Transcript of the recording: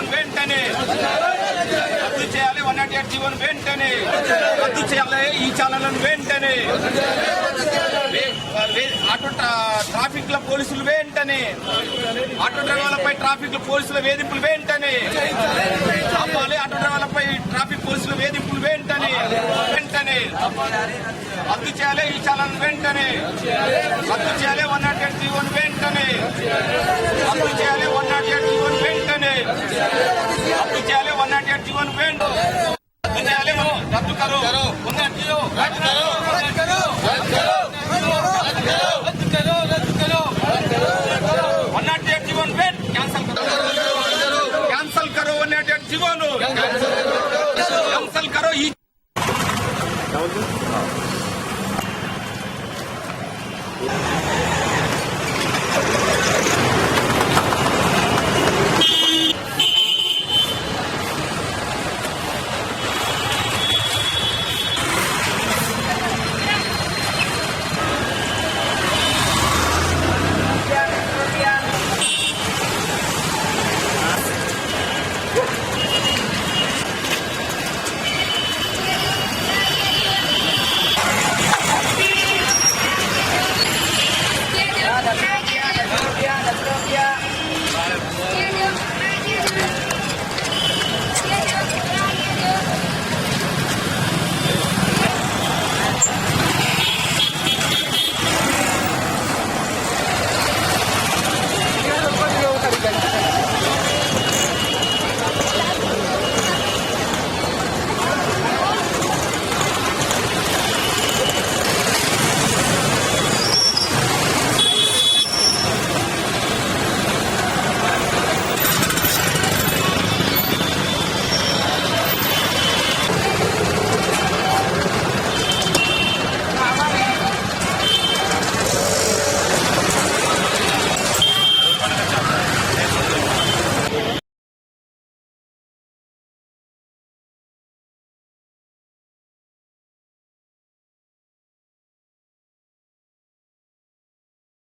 జీవన్ వెంటనే రద్దు చేయాలి. 108 జీవన్ వెంటనే రద్దు చేయాలి. ఈ ఛానళ్లను వెంటనే ఆటో ట్రాఫిక్ లో పోలీసులు వెంటనే ఆటో డ్రైవర్లపై ట్రాఫిక్ లో పోలీసుల వేధింపులు వెంటనే ఆపాలి. ఆటో డ్రైవర్లపై ట్రాఫిక్ పోలీసుల వేధింపులు వెంటనే రద్దు చేయాలి. ఈ ఛానల్ వెంటనే రద్దు చేయాలి. 108 జీవన్ వెంటనే రద్దు చేయాలి. 108 జీవన్ వెంటనే రద్దు చేయాలి. 108 జీవన్ వెంటనే రద్దు చేయాలి. రద్దు కరో 108 రద్దు కరో